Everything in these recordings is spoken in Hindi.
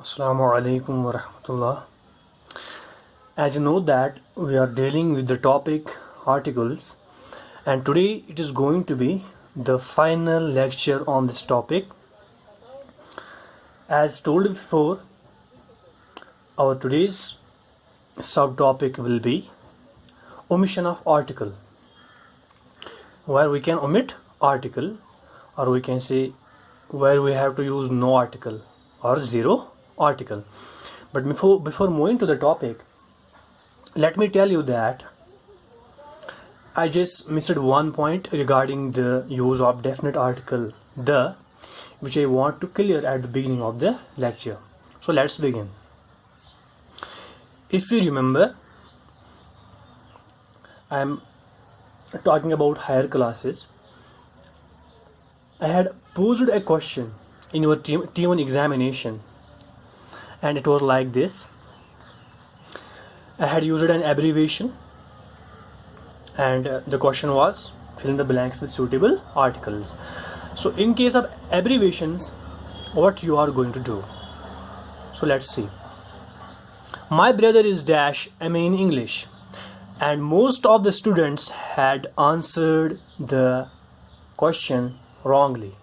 Assalamu alaikum wa rahmatullah. As you know that we are dealing with the topic articles, and today it is going to be the final lecture on this topic. As told before, our today's subtopic will be omission of article, where we can omit article, or we can say where we have to use no article or zero article. But before moving to the topic, let me tell you that I just missed one point regarding the use of definite article the, which I want to clear at the beginning of the lecture. So let's begin. If you remember, I am talking about higher classes. I had posed a question in your T1 examination, and it was like this. I had used an abbreviation, and the question was fill in the blanks with suitable articles. So in case of abbreviations, what you are going to do? So let's see. My brother is dash MA in English, and most of the students had answered the question wrongly.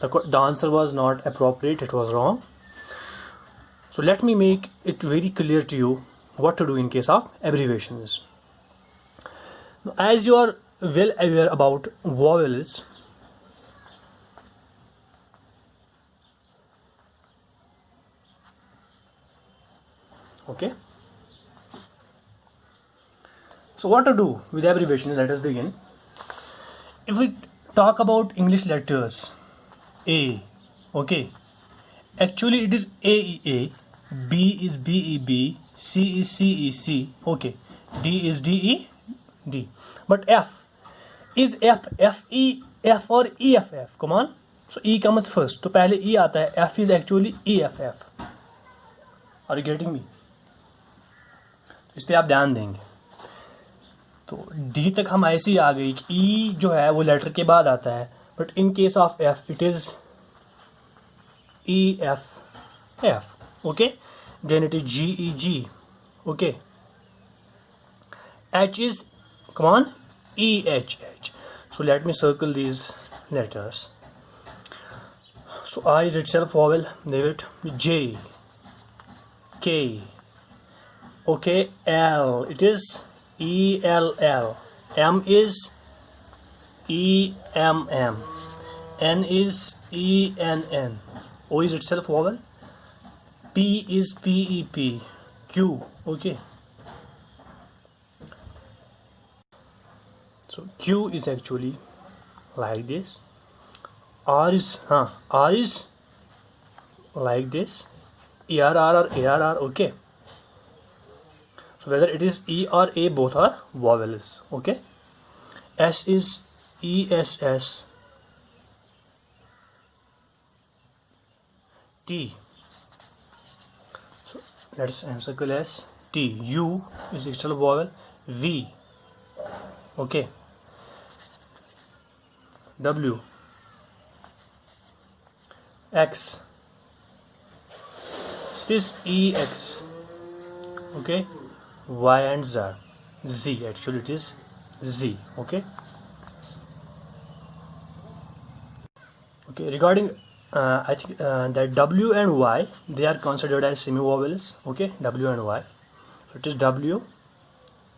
The answer was not appropriate, it was wrong. So let me make it very clear to you what to do in case of abbreviations. As you are well aware about vowels, okay, so what to do with abbreviations? Let us begin. If we talk about English letters, A, okay, actually it is AEA, B is BEB, C is CEC, okay, D is DED, but F is FE, F or EFF. Come on, so E comes first, तो पहले E आता है, F is actually EFF. Are you getting me? इस पे आप ध्यान देंगे. तो D तक हम ऐसे ही आ गई कि E जो है वो लेटर के बाद आता है, but in case of F it is EFF, okay, then it is GEG, okay, H is, come on, EHH. So let me circle these letters. So I is itself vowel, leave it, J, K, okay, L, it is ELL, M is EMM, N is ENN, O is itself vowel, P is PEP, Q, okay. So Q is actually like this, R is like this, ERR or ARR, okay. So whether it is E or A, both are vowels, okay. S is ESS, T, so let's encircle S, T, U is itself vowel, V, okay, W, X, this EX, okay, Y and Z, actually it is Z, okay. Okay, regarding I think that W and Y, they are considered as semi-vowels, okay, W and Y. So it is W,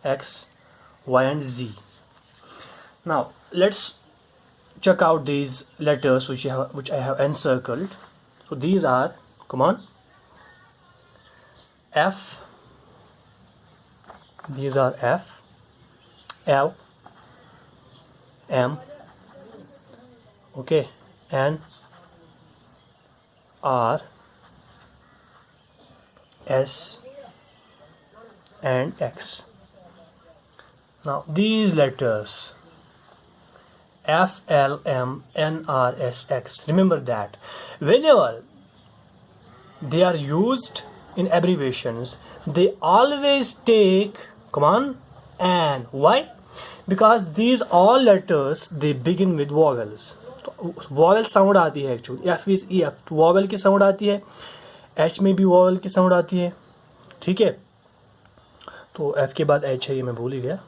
X, Y and Z. Now let's check out these letters which I have encircled. So these are, come on, F, these are F, L, M, okay, N, R, S and X. Now these letters F, L, M, N, R, S, X, remember that whenever they are used in abbreviations, they always take, come on, and why? Because these all letters, they begin with vowels. Vowel sound आती है actually, F is E F, तो वॉवेल की साउंड आती है, एच में भी वॉवल की साउंड आती है, ठीक है। तो एफ के बाद एच है, ये मैं भूल ही गया,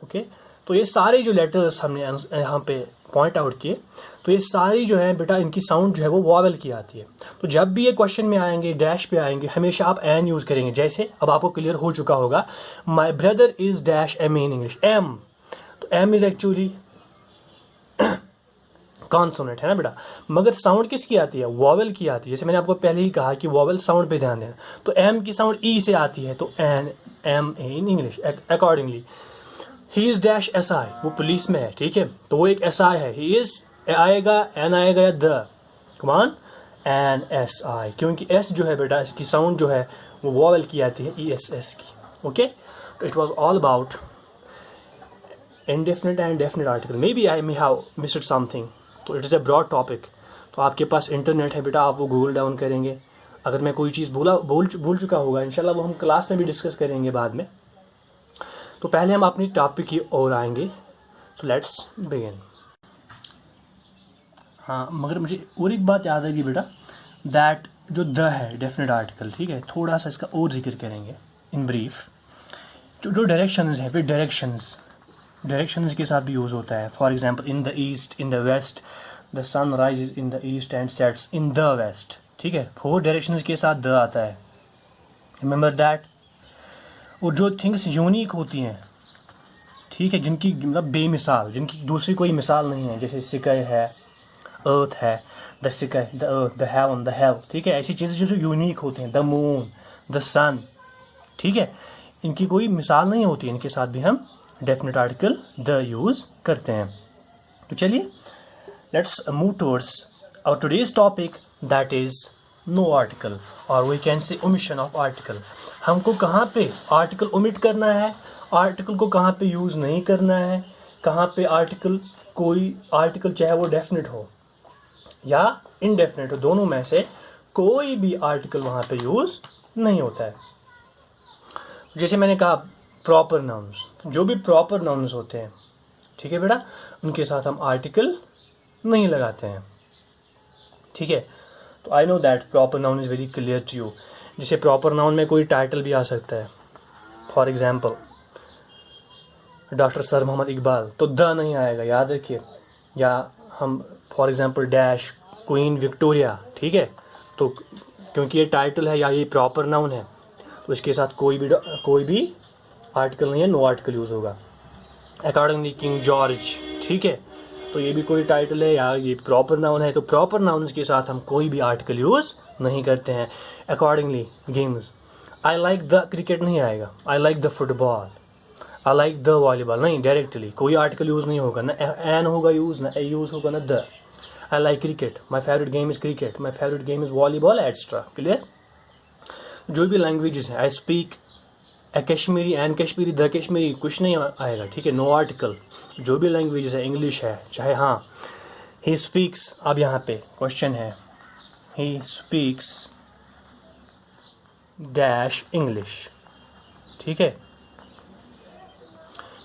ओके। तो ये सारे जो लेटर्स हमने यहाँ पे पॉइंट आउट किए, तो ये सारी जो है बेटा इनकी साउंड जो है वो वॉवल की आती है। तो जब भी ये क्वेश्चन में आएंगे, डैश पे आएंगे, हमेशा आप एन यूज़ करेंगे। जैसे अब आपको क्लियर हो चुका होगा, my brother is dash M in English, M, तो एम इज एक्चुअली कॉन्सोनेंट है ना बेटा, मगर साउंड किसकी आती है, वॉवल की आती है। जैसे मैंने आपको पहले ही कहा कि वॉवल साउंड पे ध्यान देना, तो एम की साउंड ई से आती है, तो N, M A in English. Accordingly ही इज डैश एस आई, वो पुलिस में है, ठीक है, तो वो एक एस आई है। ही इज आएगा, एन आएगा या the, common an S I, क्योंकि एस जो है बेटा इसकी साउंड जो है वो वॉवल की आती है, ई एस एस की, ओके। तो it was all about indefinite and definite article. Maybe I may have missed something. तो it is a broad topic. तो आपके पास इंटरनेट है बेटा, आप वो गूगल डाउन करेंगे। अगर मैं कोई चीज़ भूल चुका होगा, इंशाल्लाह वो हम क्लास में भी डिस्कस करेंगे बाद में। तो पहले हम अपनी टॉपिक की ओर आएंगे। So let's begin. हाँ, मगर मुझे और एक बात याद आएगी बेटा, दैट जो द है डेफिनेट आर्टिकल, ठीक है, थोड़ा सा इसका और जिक्र करेंगे इन ब्रीफ। जो डायरेक्शंस हैं, फिर डायरेक्शंस के साथ भी यूज़ होता है। For example in the east, in the west, the sun rises in the east and sets in the west, ठीक है, 4 डायरेक्शंस के साथ द आता है, रिमेंबर दैट। और जो थिंग्स यूनिक होती हैं, ठीक है, जिनकी मतलब बेमिसाल, जिनकी दूसरी कोई मिसाल नहीं है, जैसे स्काई है, अर्थ है, the sky, the earth, the haven, the have, ठीक है, ऐसी चीज़ें जो यूनिक होती हैं, द मून, द सन, ठीक है, इनकी कोई मिसाल नहीं होती, इनके साथ भी हम डेफिनेट आर्टिकल द यूज़ करते हैं। तो चलिए let's move towards our today's topic, that is no article, और we can say omission of article. हमको कहाँ पे आर्टिकल ओमिट करना है, आर्टिकल को कहाँ पे यूज़ नहीं करना है, कहाँ पे आर्टिकल, कोई आर्टिकल चाहे वो डेफिनेट हो या इनडेफिनेट हो, दोनों में से कोई भी आर्टिकल वहाँ पे यूज़ नहीं होता है। जैसे मैंने कहा प्रॉपर नाउन्स, जो भी प्रॉपर नाउन्स होते हैं, ठीक है बेटा, उनके साथ हम आर्टिकल नहीं लगाते हैं, ठीक है। तो I know that proper noun is very clear to you. जैसे प्रॉपर नाउन में कोई टाइटल भी आ सकता है, for example doctor sir Mohammad Iqbal, तो द नहीं आएगा, याद रखिए। या हम for example dash queen Victoria, ठीक है, तो क्योंकि ये टाइटल है या ये प्रॉपर नाउन है, तो इसके साथ कोई भी आर्टिकल नहीं है, नो आर्टिकल यूज़ होगा। अकॉर्डिंगली किंग जॉर्ज, ठीक है, तो ये भी कोई टाइटल है या ये प्रॉपर नाउन है, तो प्रॉपर नाउन के साथ हम कोई भी आर्टिकल यूज़ नहीं करते हैं। Accordingly games, I like the cricket नहीं आएगा, I like the football, I like the volleyball, नहीं, डायरेक्टली कोई आर्टिकल यूज़ नहीं होगा, ना एन होगा यूज़, ना ए यूज़ होगा, ना the. I like cricket, my favourite game is cricket, my favourite game is volleyball, extra, clear. जो भी लैंग्वेजेस हैं, I speak a Kashmiri, an Kashmiri, the Kashmiri, कुछ नहीं आएगा, ठीक है, नो आर्टिकल। जो भी लैंग्वेज है, इंग्लिश है चाहे, हाँ, ही स्पीक्स, अब यहाँ पे क्वेश्चन है, ही स्पीक्स डैश इंग्लिश, ठीक है,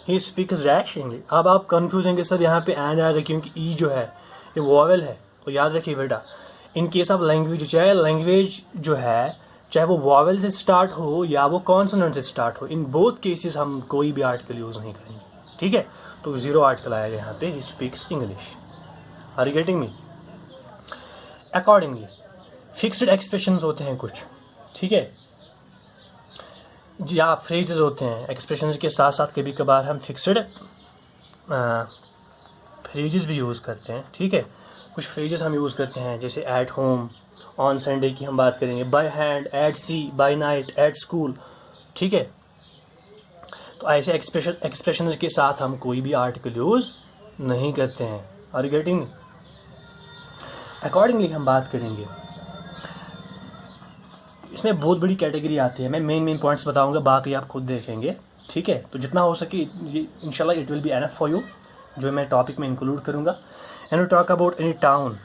ही स्पीक्स डैश इंग्लिश। अब आप कंफ्यूज होंगे सर यहाँ पे एंड आएगा क्योंकि ई जो है ये वॉवेल है। तो याद रखिए बेटा, इन केस ऑफ लैंग्वेज, चाहे लैंग्वेज जो है चाहे वो वॉवेल से स्टार्ट हो या वो कॉन्सोनेंट से स्टार्ट हो, इन बोथ केसेस हम कोई भी आर्टिकल यूज़ नहीं करेंगे, ठीक है। तो 0 आर्टिकल आएगा यहाँ पे, he speaks English. Are you getting me? Accordingly fixed expressions होते हैं कुछ, ठीक है, या फ्रेजेस होते हैं। एक्सप्रेशंस के साथ साथ कभी कभार हम फिक्स्ड फ्रेजेस भी यूज़ करते हैं, ठीक है। कुछ फ्रेजेस हम यूज़ करते हैं, जैसे एट होम, ऑन संडे की हम बात करेंगे, by hand, at sea, by night, at school, ठीक है। तो ऐसे एक्सप्रेशंस के साथ हम कोई भी आर्टिकल यूज़ नहीं करते हैं। Are you getting? अकॉर्डिंगली हम बात करेंगे, इसमें बहुत बड़ी कैटेगरी आती है, मैं मेन पॉइंट्स बताऊंगा, बाकी आप खुद देखेंगे, ठीक है। तो जितना हो सके इंशाल्लाह it will be enough for you, जो मैं टॉपिक में इंक्लूड करूँगा। And we talk about any town,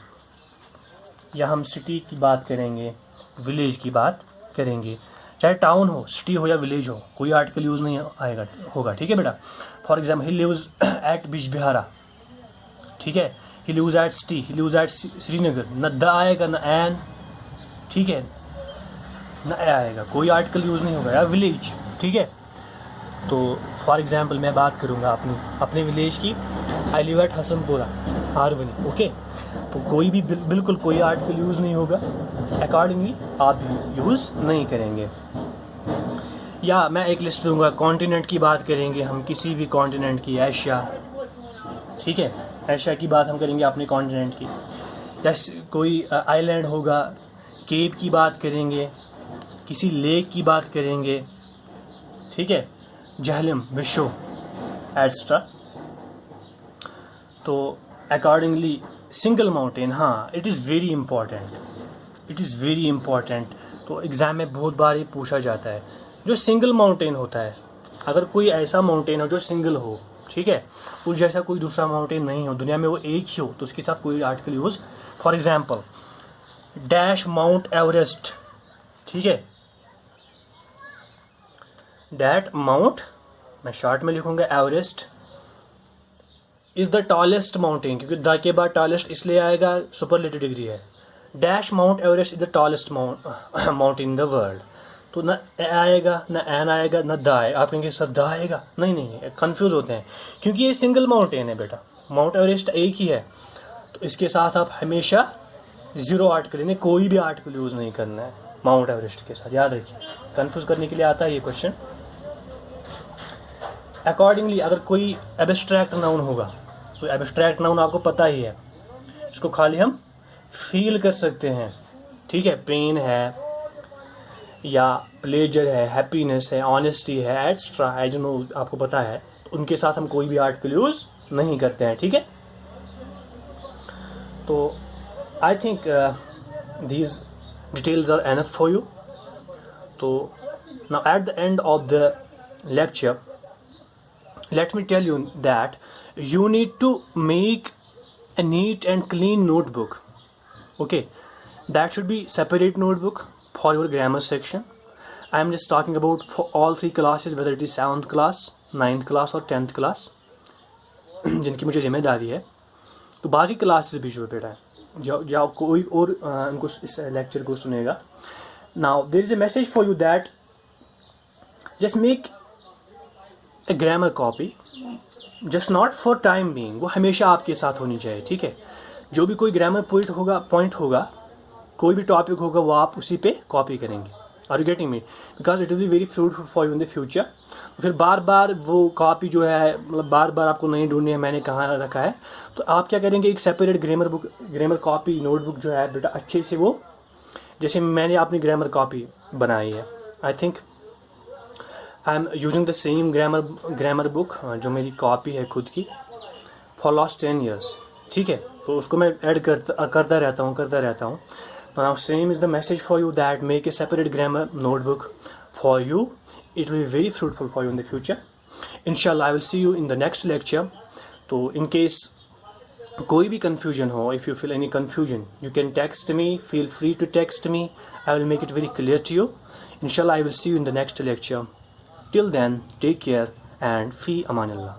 या हम सिटी की बात करेंगे, विलेज की बात करेंगे, चाहे टाउन हो, सिटी हो या विलेज हो, कोई आर्टिकल यूज़ नहीं आएगा होगा, ठीक है बेटा। For example, he lives at Bijbehara, ठीक है, he lives at city, he lives at Srinagar, न द आएगा, न एन, ठीक है, न आएगा, कोई आर्टिकल यूज़ नहीं होगा। या विलेज, ठीक है, तो फॉर एग्जांपल मैं बात करूँगा अपने विलेज की। I live at Hasanpura Harwani, okay, तो कोई भी बिल्कुल कोई आर्टिकल यूज़ नहीं होगा, अकॉर्डिंगली आप यूज़ नहीं करेंगे। या मैं एक लिस्ट दूंगा, कॉन्टिनेंट की बात करेंगे हम, किसी भी कॉन्टिनेंट की, एशिया, ठीक है, एशिया की बात हम करेंगे अपने कॉन्टिनेंट की। जैसे कोई आइलैंड होगा, केप की बात करेंगे, किसी लेक की बात करेंगे, ठीक है, जहलम, विशो, एट्सट्रा। तो अकॉर्डिंगली सिंगल माउंटेन, हाँ, it is very important, it is very important. तो एग्ज़ाम में बहुत बार ये पूछा जाता है, जो सिंगल माउंटेन होता है, अगर कोई ऐसा माउंटेन हो जो सिंगल हो, ठीक है, उस जैसा कोई दूसरा माउंटेन नहीं हो दुनिया में, वो एक ही हो, तो उसके साथ कोई article use. For example dash mount Everest, ठीक है, डैट माउंट, मैं शॉर्ट में लिखूंगा, Everest is the tallest mountain, क्योंकि द के बाद टॉलेस्ट इसलिए आएगा, सुपरलेटिव डिग्री है। Dash mount Everest is the tallest mountain in the world. तो न ए आएगा, न एन आएगा, न द आएगा। आप कहेंगे सर द आएगा, नहीं, कंफ्यूज होते हैं, क्योंकि ये सिंगल माउंटेन है बेटा, माउंट एवरेस्ट एक ही है। तो इसके साथ आप हमेशा ज़ीरो आर्टिकल, यानी कोई भी आर्टिकल यूज़ नहीं करना है माउंट एवरेस्ट के साथ, याद रखिए, कंफ्यूज करने के लिए आता है ये क्वेश्चन। अकॉर्डिंगली अगर कोई एब्स्ट्रैक्ट नाउन होगा, तो एब्स्ट्रैक्ट नाउन आपको पता ही है, इसको खाली हम फील कर सकते हैं, ठीक है, पेन है या प्लेजर है, हैप्पीनेस है, ऑनेस्टी है, एट्सट्रा, आई डोंट नो, आपको पता है, तो उनके साथ हम कोई भी आर्टिकल यूज़ नहीं करते हैं, ठीक है। तो I think these details are enough for you. तो now at the end of the lecture, let me tell you that you need to make a neat and clean notebook, okay, that should be separate notebook for your grammar section. I am just talking about for all three classes, whether it is 7th class, 9th class और 10th class जिनकी मुझे जिम्मेदारी है। तो बाकी क्लासेस भी जो बेटा या कोई और उनको इस लेक्चर को सुनेगा। now there is a message for you that just make A grammar copy, just not for time being, वो हमेशा आपके साथ होनी चाहिए, ठीक है। जो भी कोई ग्रामर पॉइंट होगा, कोई भी टॉपिक होगा, वो आप उसी पे कॉपी करेंगे। Are you getting me? Because it will be very fruitful for you in the future. फिर बार बार वो कॉपी जो है, मतलब बार बार आपको नहीं ढूंढनी है मैंने कहाँ रखा है, तो आप क्या करेंगे, एक सेपरेट ग्रामर कॉपी नोटबुक जो है बेटा, अच्छे से वो, जैसे मैंने अपनी ग्रामर कॉपी बनाई है, I think I am using the same grammar book, जो मेरी कॉपी है खुद की, फॉर लास्ट 10 years, ठीक है। तो उसको मैं ऐड करता रहता हूँ। Now same is the message for you that make a separate grammar notebook for you, it will be very fruitful for you in the future. इंशाल्लाह I will see you in the next lecture. तो इन केस कोई भी कन्फ्यूजन हो, if you feel any confusion, you can text me, feel free to text me, I will make it very clear to you. इंशाल्लाह I will see you in the next lecture. Till then, take care and fi amanillah.